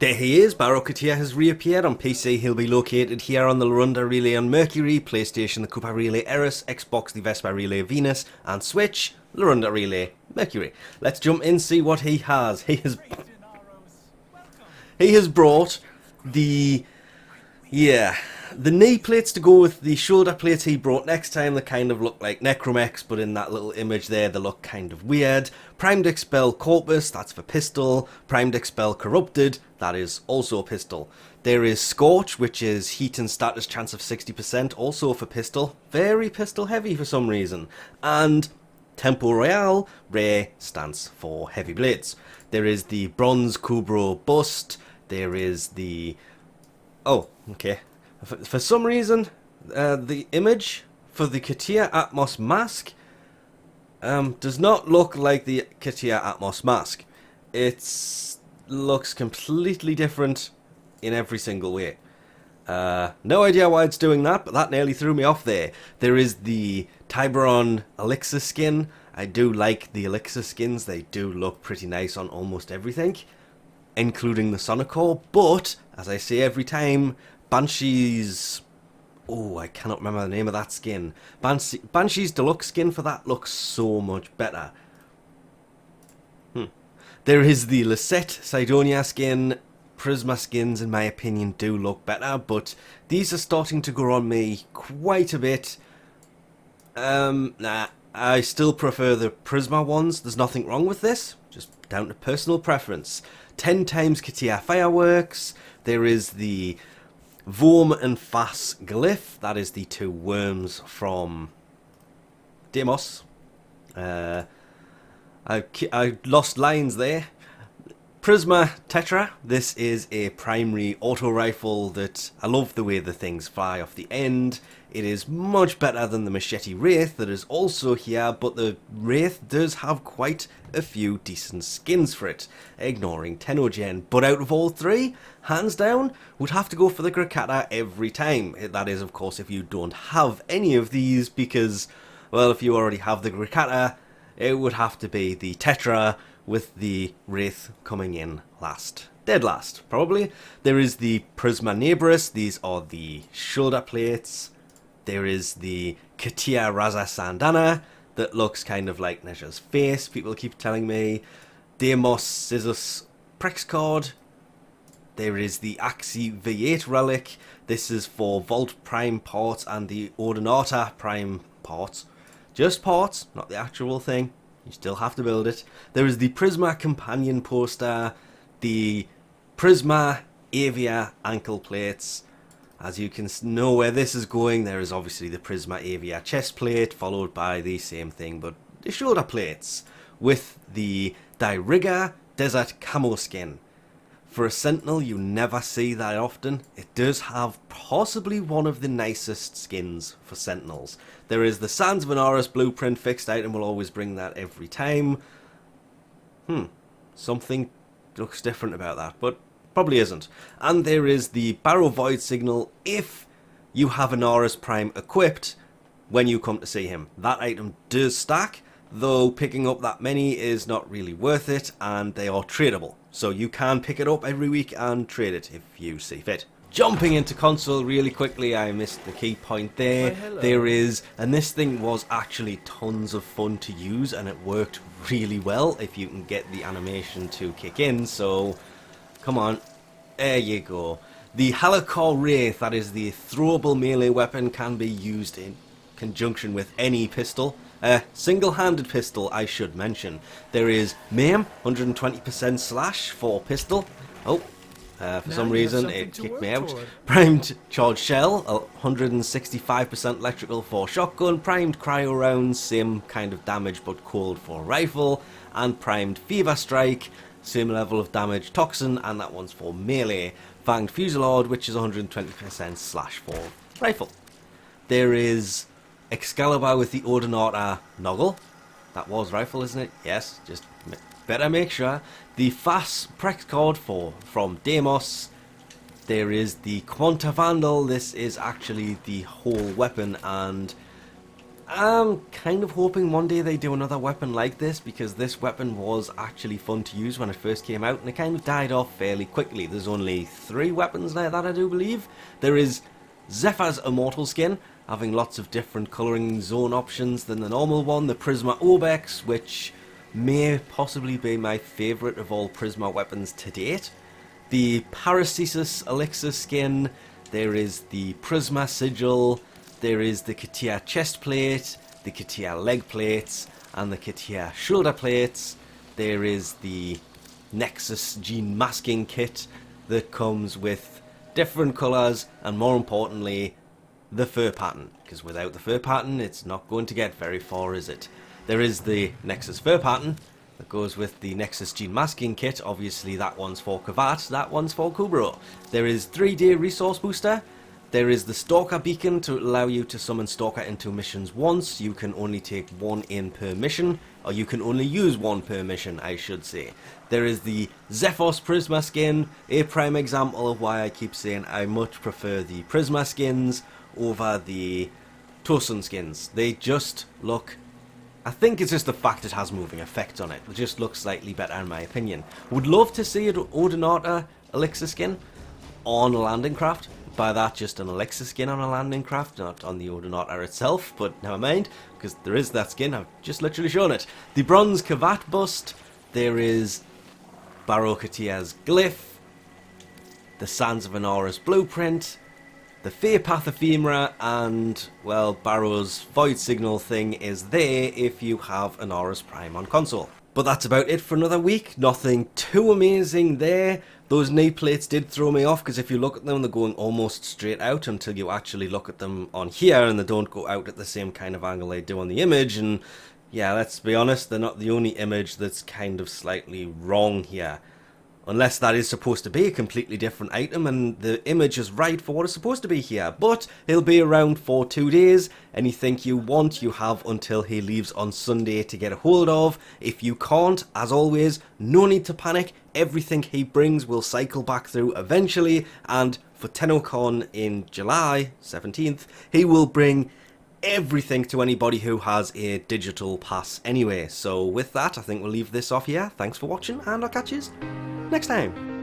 There he is, Baro has reappeared. On PC he'll be located here on the Larunda Relay on Mercury, PlayStation the Coupa Relay Eris, Xbox the Vespa Relay Venus, and Switch, Larunda Relay Mercury. Let's jump in and see what he has. He has brought the knee plates to go with the shoulder plates he brought next time. They kind of look like Necromex, but in that little image there they look kind of weird. Primed Expel Corpus, that's for pistol. Primed Expel Corrupted, that is also pistol. There is Scorch, which is heat and status chance of 60%, also for pistol. Very pistol heavy for some reason. And Tempo Royale, rare, stands for heavy blades. There is the Bronze Kubrow Bust. There is the... oh, okay. For some reason, the image for the Katia Atmos mask does not look like the Katia Atmos mask. It looks completely different in every single way. No idea why it's doing that, but that nearly threw me off there. There is the Tiberon elixis skin. I do like the elixis skins. They do look pretty nice on almost everything, including the sonicor. But, as I say every time, Banshee's... oh, I cannot remember the name of that skin. Banshee's deluxe skin for that looks so much better. There is the liset Cydonia skin. Prisma skins, in my opinion, do look better, but these are starting to grow on me quite a bit. Nah, I still prefer the Prisma ones. There's nothing wrong with this, just down to personal preference. 10 times Katia Fireworks. There is the vome-fass glyph. That is the two worms from Deimos. I lost lines there. Prisma Tetra. This is a primary auto rifle that I love the way the things fly off the end. It is much better than the machete Wraith that is also here, but the Wraith does have quite a few decent skins for it, ignoring Tenogen. But out of all three, hands down, would have to go for the grakata every time. That is, of course, if you don't have any of these, because, well, if you already have the grakata, it would have to be the Tetra with the Wraith coming in last. Dead last, probably. There is the prisma naberus. These are the shoulder plates. There is the Katia razza syandana that looks kind of like Nezha's face, people keep telling me. Deimos scissus prex card. There is the Axi V8 relic. This is for Vault Prime parts and the Ordinata Prime parts. Just parts, not the actual thing. You still have to build it. There is the Prisma Companion poster, the Prisma Avia ankle plates. As you can know where this is going, there is obviously the Prisma Avia chest plate, followed by the same thing, but the shoulder plates, with the Diriga Desert Camo skin. For a Sentinel, you never see that often. It does have possibly one of the nicest skins for Sentinels. There is the Sands of Inaros blueprint fixed item, will always bring that every time. Something looks different about that, but probably isn't. And there is the Baro Void Signal if you have Inaros Prime equipped when you come to see him. That item does stack, though picking up that many is not really worth it, and they are tradable. So you can pick it up every week and trade it if you see fit. Jumping into console really quickly, I missed the key point there. There is, and this thing was actually tons of fun to use, and it worked really well if you can get the animation to kick in, so come on, there you go. The Halikar Wraith, that is the throwable melee weapon, can be used in conjunction with any pistol. Single-handed pistol, I should mention. There is Maim, 120% slash for pistol. Oh, for some reason it kicked me out. Primed Charged Shell, 165% electrical for shotgun. Primed Cryo Rounds, same kind of damage but cold for rifle. And Primed Fever Strike, same level of damage, Toxin, and that one's for melee. Fanged Fusillade, which is 120% slash for rifle. There is Excalibur with the Ordinata Noggle. That was rifle, isn't it? Yes, just better make sure. The Fass Prex card from Deimos. There is the Quanta Vandal. This is actually the whole weapon, and I'm kind of hoping one day they do another weapon like this, because this weapon was actually fun to use when it first came out, and it kind of died off fairly quickly. There's only 3 weapons like that, I do believe. There is Zephyr's Immortal Skin, having lots of different colouring zone options than the normal one. The Prisma Obex, which may possibly be my favourite of all Prisma weapons to date. The Parascissus Elixis skin. There is the Prisma Sigil. There is the Katia chest plate, the Katia leg plates, and the Katia shoulder plates. There is the Nexus Gene masking kit that comes with different colours, and more importantly, the fur pattern, because without the fur pattern it's not going to get very far, is it? There is the Nexus fur pattern that goes with the Nexus Gene masking kit. Obviously that one's for Kavat, that one's for kubrow. There is 3-day resource booster. There is the Stalker Beacon to allow you to summon Stalker into missions once. You can only take 1 in per mission, or you can only use 1 per mission, I should say. There is the Zephos Prisma skin, a prime example of why I keep saying I much prefer the Prisma skins over the Tosun skins. They just look... I think it's just the fact it has moving effects on it. It just looks slightly better in my opinion. Would love to see an Odinata Elixir skin on a landing craft. By that, just an Elixir skin on a landing craft, not on the Odinata itself, but never mind, because there is that skin, I've just literally shown it. The Bronze Kavat bust, there is Baro Katia's glyph, the Sands of Inaros blueprint, the Fae Path Ephemera, and, well, Baro's Void Signal thing is there if you have Inaros Prime on console. But that's about it for another week. Nothing too amazing there. Those knee plates did throw me off, because if you look at them, they're going almost straight out until you actually look at them on here, and they don't go out at the same kind of angle they do on the image. And yeah, let's be honest, they're not the only image that's kind of slightly wrong here. Unless that is supposed to be a completely different item and the image is right for what it's supposed to be here. But he'll be around for 2 days. Anything you want, you have until he leaves on Sunday to get a hold of. If you can't, as always, no need to panic. Everything he brings will cycle back through eventually. And for TennoCon in July 17th, he will bring everything to anybody who has a digital pass anyway. So with that, I think we'll leave this off here. Thanks for watching, and I'll catch you next time.